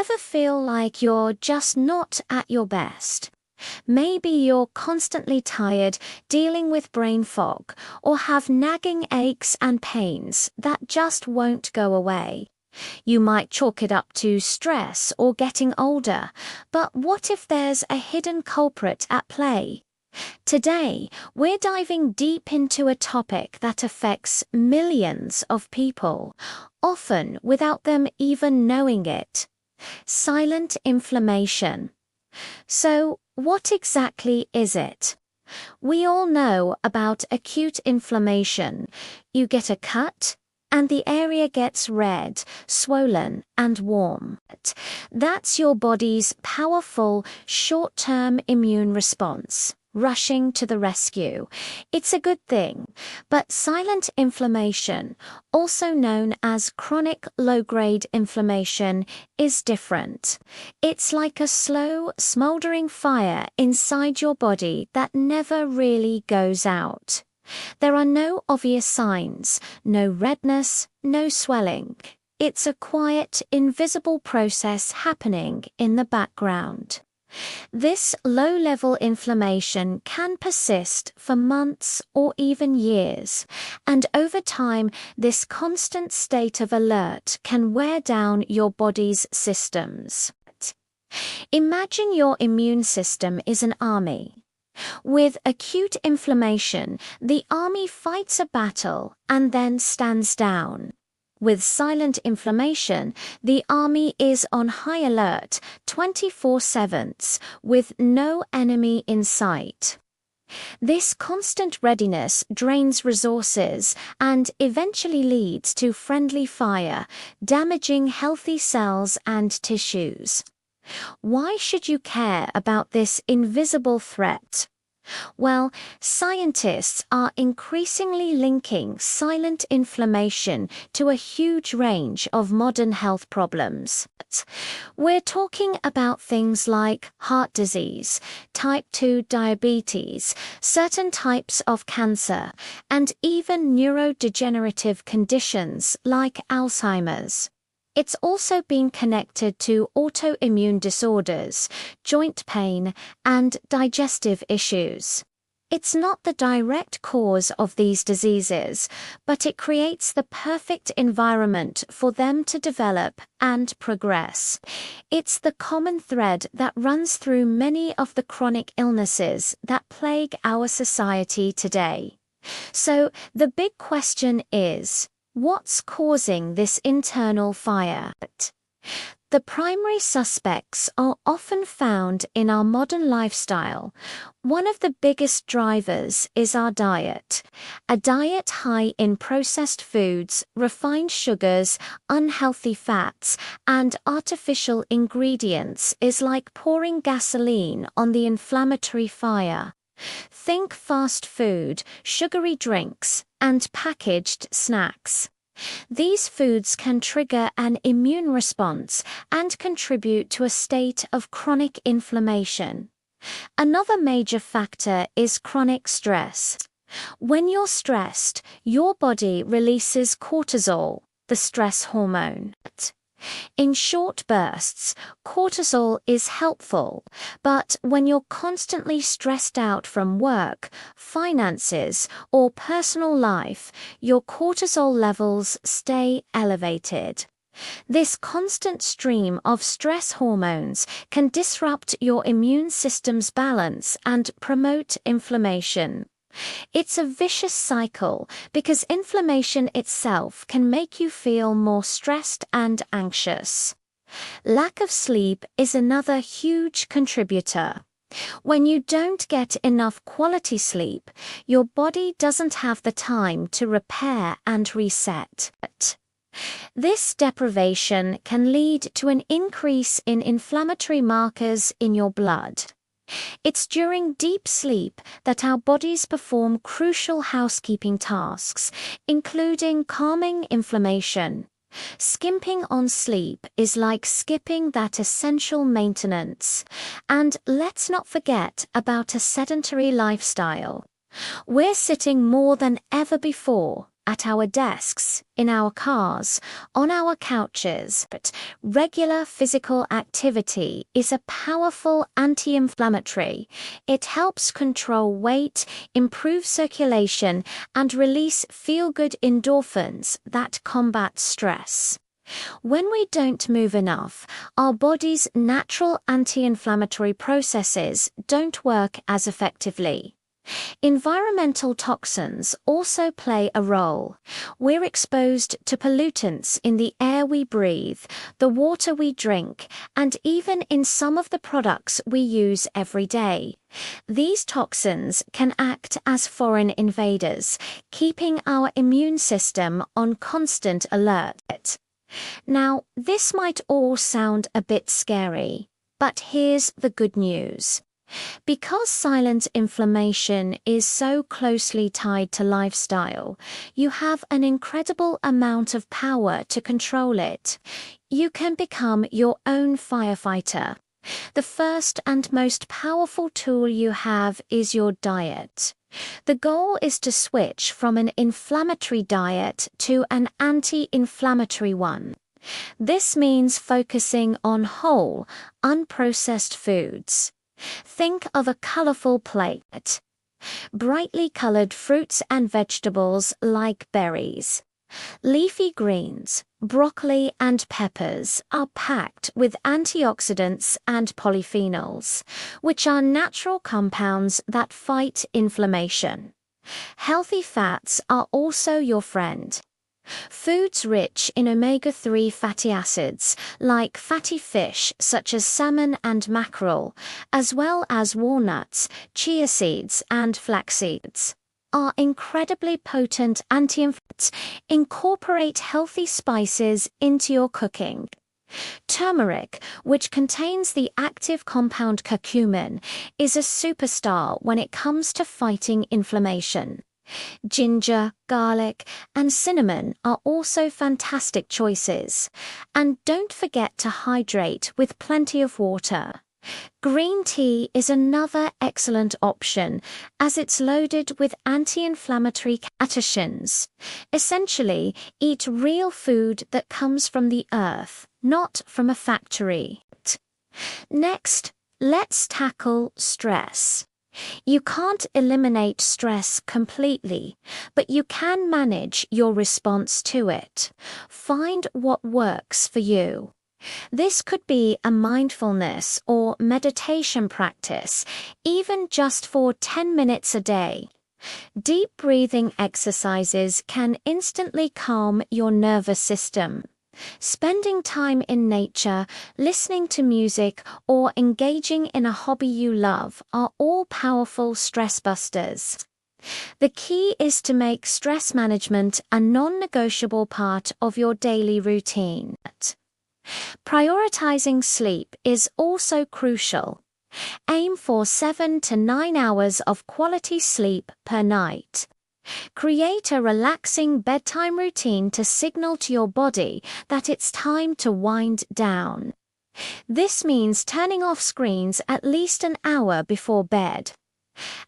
Ever feel like you're just not at your best? Maybe you're constantly tired, dealing with brain fog, or have nagging aches and pains that just won't go away. You might chalk it up to stress or getting older, but what if there's a hidden culprit at play? Today, we're diving deep into a topic that affects millions of people, often without them even knowing it. Silent inflammation. So, what exactly is it? We all know about acute inflammation. You get a cut, and the area gets red, swollen, and warm. That's your body's powerful, short-term immune response, rushing to the rescue. It's a good thing, but silent inflammation, also known as chronic low-grade inflammation, is different. It's like a slow, smoldering fire inside your body that never really goes out. There are no obvious signs, no redness, no swelling. It's a quiet, invisible process happening in the background. This low-level inflammation can persist for months or even years, and over time, this constant state of alert can wear down your body's systems. Imagine your immune system is an army. With acute inflammation, the army fights a battle and then stands down. With silent inflammation, the army is on high alert 24/7 with no enemy in sight. This constant readiness drains resources and eventually leads to friendly fire, damaging healthy cells and tissues. Why should you care about this invisible threat? Well, scientists are increasingly linking silent inflammation to a huge range of modern health problems. We're talking about things like heart disease, type 2 diabetes, certain types of cancer, and even neurodegenerative conditions like Alzheimer's. It's also been connected to autoimmune disorders, joint pain, and digestive issues. It's not the direct cause of these diseases, but it creates the perfect environment for them to develop and progress. It's the common thread that runs through many of the chronic illnesses that plague our society today. So, the big question is, what's causing this internal fire? The primary suspects are often found in our modern lifestyle. One of the biggest drivers is our diet. A diet high in processed foods, refined sugars, unhealthy fats, and artificial ingredients is like pouring gasoline on the inflammatory fire. Think fast food, sugary drinks, and packaged snacks. These foods can trigger an immune response and contribute to a state of chronic inflammation. Another major factor is chronic stress. When you're stressed, your body releases cortisol, the stress hormone. In short bursts, cortisol is helpful, but when you're constantly stressed out from work, finances, or personal life, your cortisol levels stay elevated. This constant stream of stress hormones can disrupt your immune system's balance and promote inflammation. It's a vicious cycle because inflammation itself can make you feel more stressed and anxious. Lack of sleep is another huge contributor. When you don't get enough quality sleep, your body doesn't have the time to repair and reset. This deprivation can lead to an increase in inflammatory markers in your blood. It's during deep sleep that our bodies perform crucial housekeeping tasks, including calming inflammation. Skimping on sleep is like skipping that essential maintenance. And let's not forget about a sedentary lifestyle. We're sitting more than ever before, at our desks, in our cars, on our couches. But regular physical activity is a powerful anti-inflammatory. It helps control weight, improve circulation, and release feel-good endorphins that combat stress. When we don't move enough, our body's natural anti-inflammatory processes don't work as effectively. Environmental toxins also play a role. We're exposed to pollutants in the air we breathe, the water we drink, and even in some of the products we use every day. These toxins can act as foreign invaders, keeping our immune system on constant alert. Now, this might all sound a bit scary, but here's the good news. Because silent inflammation is so closely tied to lifestyle, you have an incredible amount of power to control it. You can become your own firefighter. The first and most powerful tool you have is your diet. The goal is to switch from an inflammatory diet to an anti-inflammatory one. This means focusing on whole, unprocessed foods. Think of a colorful plate. Brightly colored fruits and vegetables like berries. Leafy greens, broccoli and peppers are packed with antioxidants and polyphenols, which are natural compounds that fight inflammation. Healthy fats are also your friend. Foods rich in omega-3 fatty acids, like fatty fish such as salmon and mackerel, as well as walnuts, chia seeds, and flax seeds, are incredibly potent anti-inflammatories. Incorporate healthy spices into your cooking. Turmeric, which contains the active compound curcumin, is a superstar when it comes to fighting inflammation. Ginger, garlic, and cinnamon are also fantastic choices. And don't forget to hydrate with plenty of water. Green tea is another excellent option as it's loaded with anti-inflammatory catechins. Essentially, eat real food that comes from the earth, not from a factory. Next, let's tackle stress. You can't eliminate stress completely, but you can manage your response to it. Find what works for you. This could be a mindfulness or meditation practice, even just for 10 minutes a day. Deep breathing exercises can instantly calm your nervous system. Spending time in nature, listening to music, or engaging in a hobby you love are all powerful stress busters. The key is to make stress management a non-negotiable part of your daily routine. Prioritizing sleep is also crucial. Aim for 7 to 9 hours of quality sleep per night. Create a relaxing bedtime routine to signal to your body that it's time to wind down. This means turning off screens at least an hour before bed.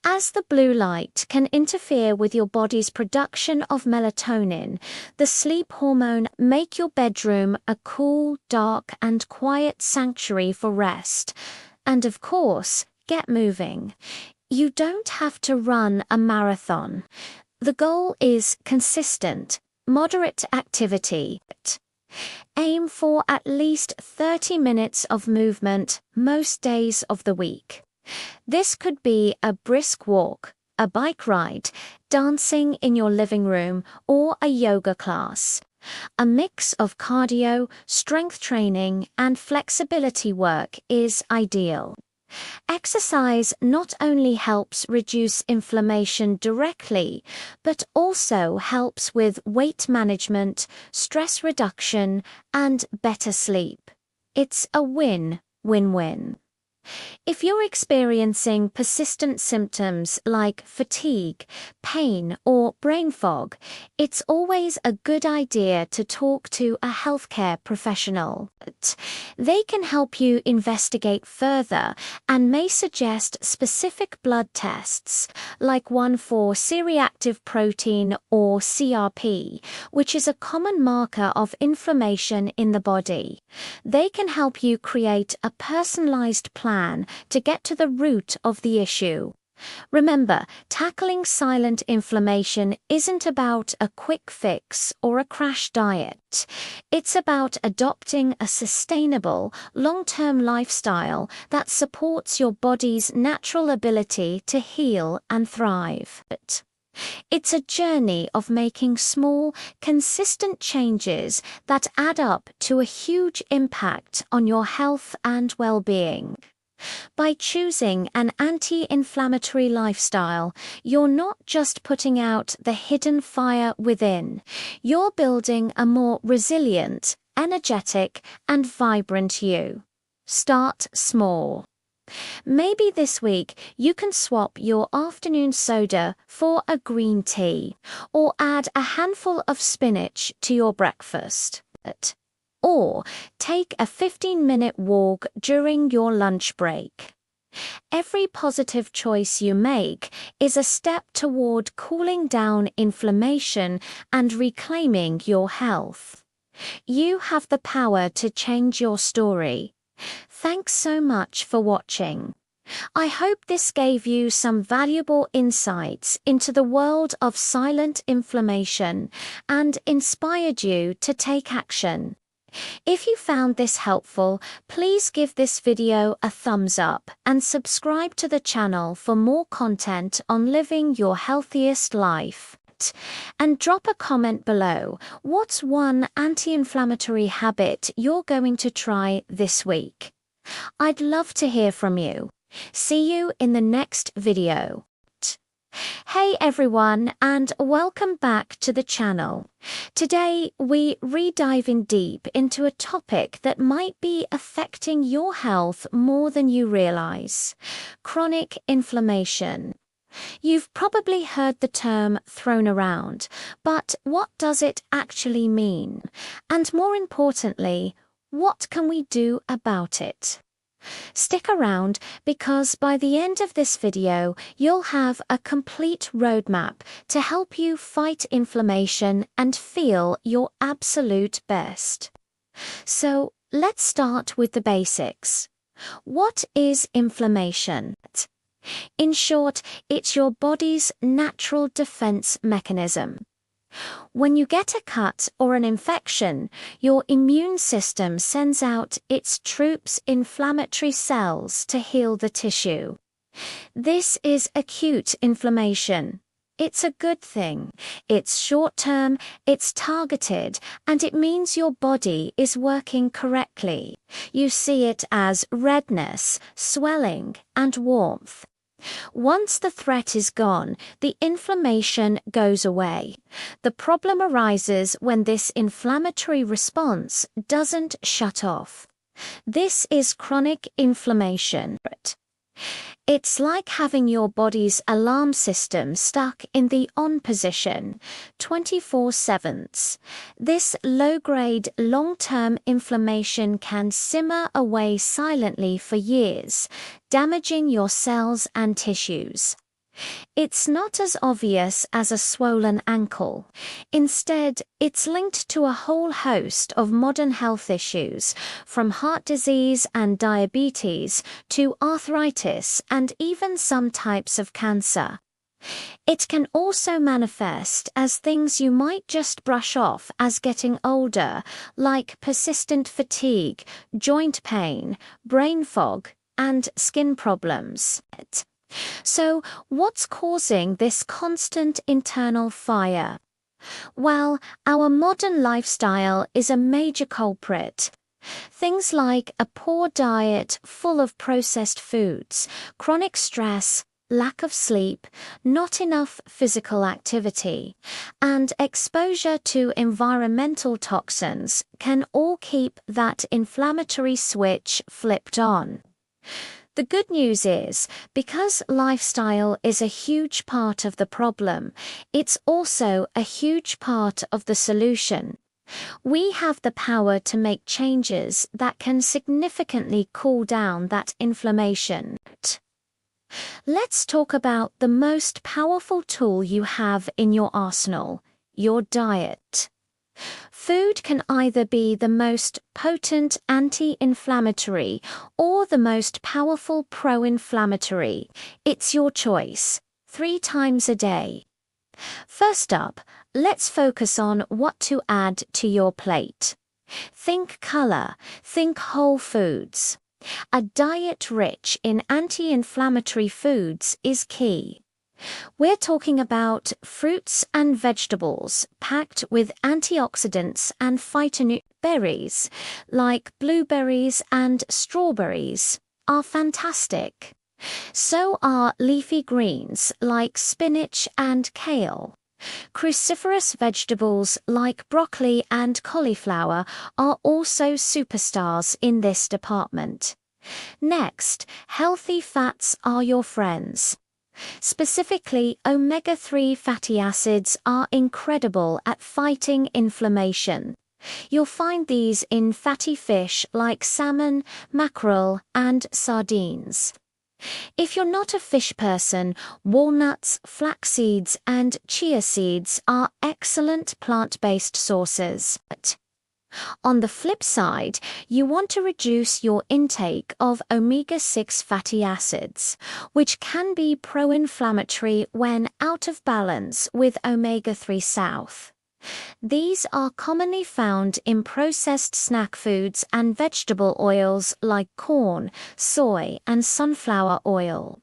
As the blue light can interfere with your body's production of melatonin, the sleep hormone, make your bedroom a cool, dark, and quiet sanctuary for rest. And of course, get moving. You don't have to run a marathon. The goal is consistent, moderate activity. Aim for at least 30 minutes of movement most days of the week. This could be a brisk walk, a bike ride, dancing in your living room, or a yoga class. A mix of cardio, strength training, and flexibility work is ideal. Exercise not only helps reduce inflammation directly, but also helps with weight management, stress reduction, and better sleep. It's a win-win-win. If you're experiencing persistent symptoms like fatigue, pain, or brain fog, it's always a good idea to talk to a healthcare professional. They can help you investigate further and may suggest specific blood tests, like one for C-reactive protein or CRP, which is a common marker of inflammation in the body. They can help you create a personalized plan to get to the root of the issue. Remember, tackling silent inflammation isn't about a quick fix or a crash diet. It's about adopting a sustainable, long-term lifestyle that supports your body's natural ability to heal and thrive. It's a journey of making small, consistent changes that add up to a huge impact on your health and well-being. By choosing an anti-inflammatory lifestyle, you're not just putting out the hidden fire within, you're building a more resilient, energetic, and vibrant you. Start small. Maybe this week you can swap your afternoon soda for a green tea, or add a handful of spinach to your breakfast. Or take a 15-minute walk during your lunch break. Every positive choice you make is a step toward cooling down inflammation and reclaiming your health. You have the power to change your story. Thanks so much for watching. I hope this gave you some valuable insights into the world of silent inflammation and inspired you to take action. If you found this helpful, please give this video a thumbs up and subscribe to the channel for more content on living your healthiest life. And drop a comment below. What's one anti-inflammatory habit you're going to try this week? I'd love to hear from you. See you in the next video. Hey everyone, and welcome back to the channel. Today we re-dive in deep into a topic that might be affecting your health more than you realize: chronic inflammation. You've probably heard the term thrown around, but what does it actually mean? And more importantly, what can we do about it? Stick around, because by the end of this video, you'll have a complete roadmap to help you fight inflammation and feel your absolute best. So, let's start with the basics. What is inflammation? In short, it's your body's natural defense mechanism. When you get a cut or an infection, your immune system sends out its troops inflammatory cells to heal the tissue. This is acute inflammation. It's a good thing. It's short-term, it's targeted, and it means your body is working correctly. You see it as redness, swelling, and warmth. Once the threat is gone, the inflammation goes away. The problem arises when this inflammatory response doesn't shut off. This is chronic inflammation. It's like having your body's alarm system stuck in the on position, 24/7. This low-grade, long-term inflammation can simmer away silently for years, damaging your cells and tissues. It's not as obvious as a swollen ankle. Instead, it's linked to a whole host of modern health issues, from heart disease and diabetes to arthritis and even some types of cancer. It can also manifest as things you might just brush off as getting older, like persistent fatigue, joint pain, brain fog, and skin problems. So, what's causing this constant internal fire? Well, our modern lifestyle is a major culprit. Things like a poor diet full of processed foods, chronic stress, lack of sleep, not enough physical activity, and exposure to environmental toxins can all keep that inflammatory switch flipped on. The good news is, because lifestyle is a huge part of the problem, it's also a huge part of the solution. We have the power to make changes that can significantly cool down that inflammation. Let's talk about the most powerful tool you have in your arsenal, your diet. Food can either be the most potent anti-inflammatory or the most powerful pro-inflammatory. It's your choice, 3 times a day. First up, let's focus on what to add to your plate. Think color, think whole foods. A diet rich in anti-inflammatory foods is key. We're talking about fruits and vegetables packed with antioxidants and phytonutrients. Berries, like blueberries and strawberries, are fantastic. So are leafy greens like spinach and kale. Cruciferous vegetables like broccoli and cauliflower are also superstars in this department. Next, healthy fats are your friends. Specifically, omega-3 fatty acids are incredible at fighting inflammation. You'll find these in fatty fish like salmon, mackerel, and sardines. If you're not a fish person, walnuts, flax seeds, and chia seeds are excellent plant-based sources. On the flip side, you want to reduce your intake of omega-6 fatty acids, which can be pro-inflammatory when out of balance with omega-3 south. These are commonly found in processed snack foods and vegetable oils like corn, soy, and sunflower oil.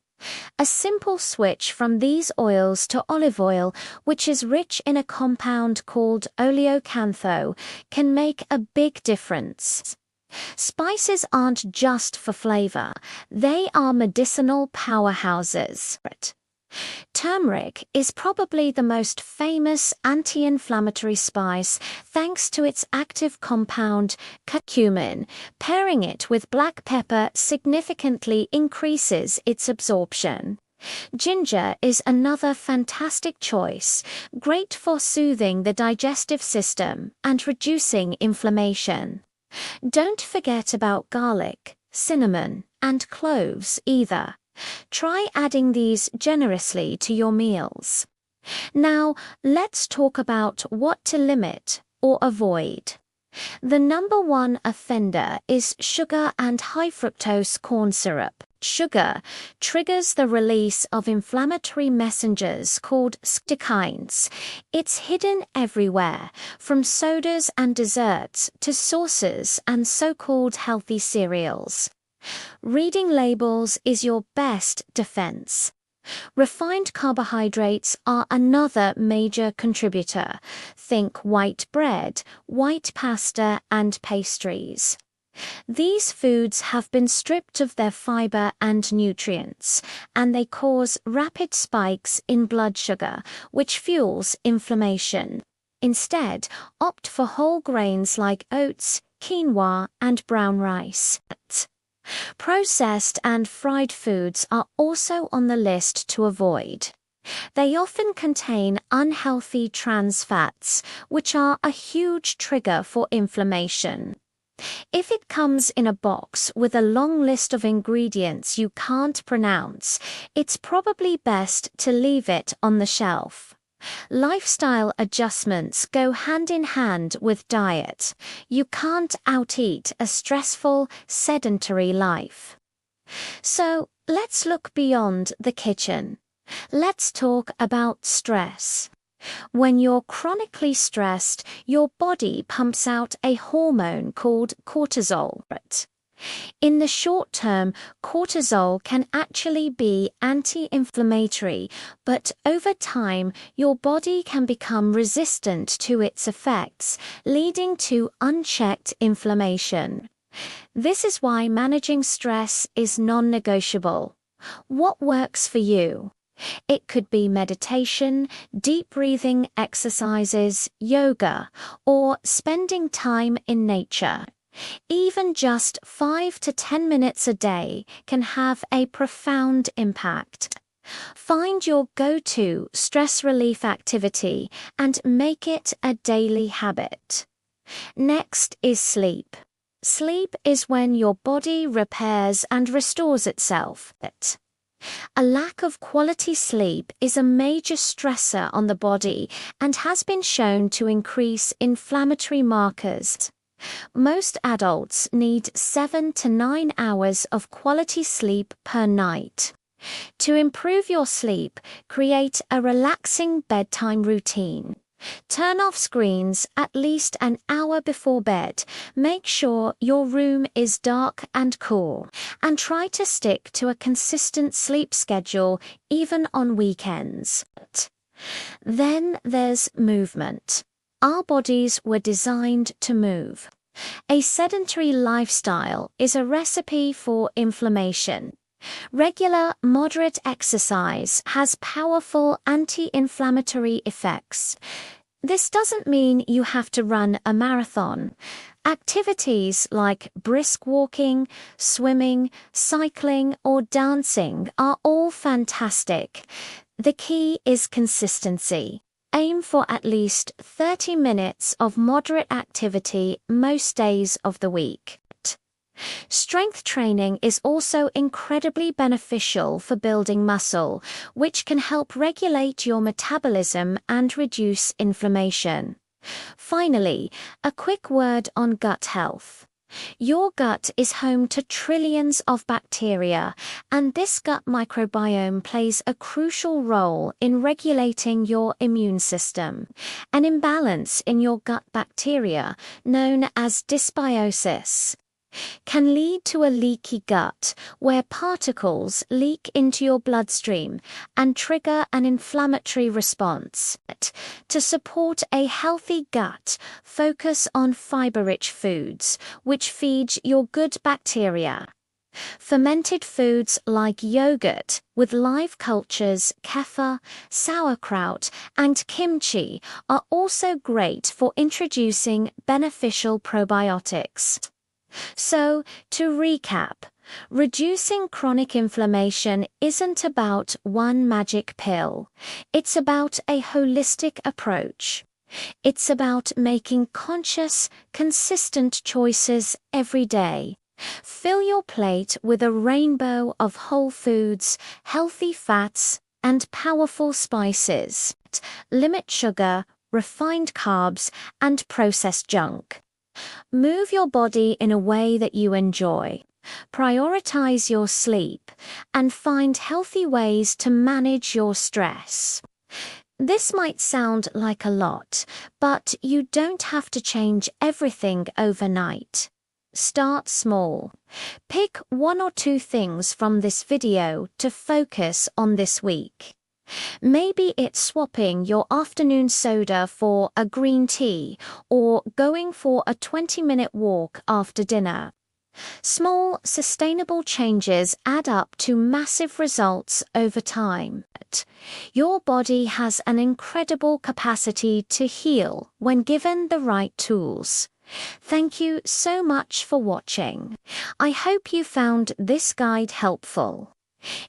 A simple switch from these oils to olive oil, which is rich in a compound called oleocanthal, can make a big difference. Spices aren't just for flavor, they are medicinal powerhouses. Turmeric is probably the most famous anti-inflammatory spice thanks to its active compound, curcumin. Pairing it with black pepper significantly increases its absorption. Ginger is another fantastic choice, great for soothing the digestive system and reducing inflammation. Don't forget about garlic, cinnamon, and cloves either. Try adding these generously to your meals. Now, let's talk about what to limit or avoid. The number one offender is sugar and high fructose corn syrup. Sugar triggers the release of inflammatory messengers called cytokines. It's hidden everywhere, from sodas and desserts to sauces and so-called healthy cereals. Reading labels is your best defense. Refined carbohydrates are another major contributor. Think white bread, white pasta, and pastries. These foods have been stripped of their fiber and nutrients, and they cause rapid spikes in blood sugar, which fuels inflammation. Instead, opt for whole grains like oats, quinoa, and brown rice. Processed and fried foods are also on the list to avoid. They often contain unhealthy trans fats, which are a huge trigger for inflammation. If it comes in a box with a long list of ingredients you can't pronounce, it's probably best to leave it on the shelf. Lifestyle adjustments go hand in hand with diet. You can't out-eat a stressful, sedentary life. So, let's look beyond the kitchen. Let's talk about stress. When you're chronically stressed, your body pumps out a hormone called cortisol. In the short term, cortisol can actually be anti-inflammatory, but over time, your body can become resistant to its effects, leading to unchecked inflammation. This is why managing stress is non-negotiable. What works for you? It could be meditation, deep breathing exercises, yoga, or spending time in nature. Even just 5 to 10 minutes a day can have a profound impact. Find your go-to stress relief activity and make it a daily habit. Next is sleep. Sleep is when your body repairs and restores itself. A lack of quality sleep is a major stressor on the body and has been shown to increase inflammatory markers. Most adults need 7 to 9 hours of quality sleep per night. To improve your sleep, create a relaxing bedtime routine. Turn off screens at least an hour before bed. Make sure your room is dark and cool, and try to stick to a consistent sleep schedule even on weekends. Then there's movement. Our bodies were designed to move. A sedentary lifestyle is a recipe for inflammation. Regular, moderate exercise has powerful anti-inflammatory effects. This doesn't mean you have to run a marathon. Activities like brisk walking, swimming, cycling, or dancing are all fantastic. The key is consistency. Aim for at least 30 minutes of moderate activity most days of the week. Strength training is also incredibly beneficial for building muscle, which can help regulate your metabolism and reduce inflammation. Finally, a quick word on gut health. Your gut is home to trillions of bacteria, and this gut microbiome plays a crucial role in regulating your immune system. An imbalance in your gut bacteria, known as dysbiosis, can lead to a leaky gut, where particles leak into your bloodstream and trigger an inflammatory response. To support a healthy gut, focus on fiber-rich foods, which feed your good bacteria. Fermented foods like yogurt with live cultures, kefir, sauerkraut, and kimchi are also great for introducing beneficial probiotics. So, to recap, reducing chronic inflammation isn't about one magic pill. It's about a holistic approach. It's about making conscious, consistent choices every day. Fill your plate with a rainbow of whole foods, healthy fats, and powerful spices. Limit sugar, refined carbs, and processed junk. Move your body in a way that you enjoy. Prioritize your sleep and find healthy ways to manage your stress. This might sound like a lot, but you don't have to change everything overnight. Start small. Pick 1 or 2 things from this video to focus on this week. Maybe it's swapping your afternoon soda for a green tea or going for a 20-minute walk after dinner. Small, sustainable changes add up to massive results over time. Your body has an incredible capacity to heal when given the right tools. Thank you so much for watching. I hope you found this guide helpful.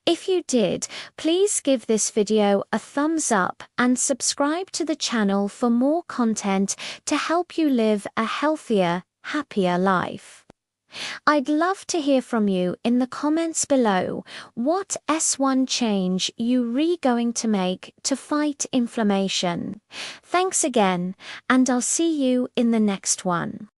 If you did, please give this video a thumbs up and subscribe to the channel for more content to help you live a healthier, happier life. I'd love to hear from you in the comments below. What S1 change you going to make to fight inflammation? Thanks again, and I'll see you in the next one.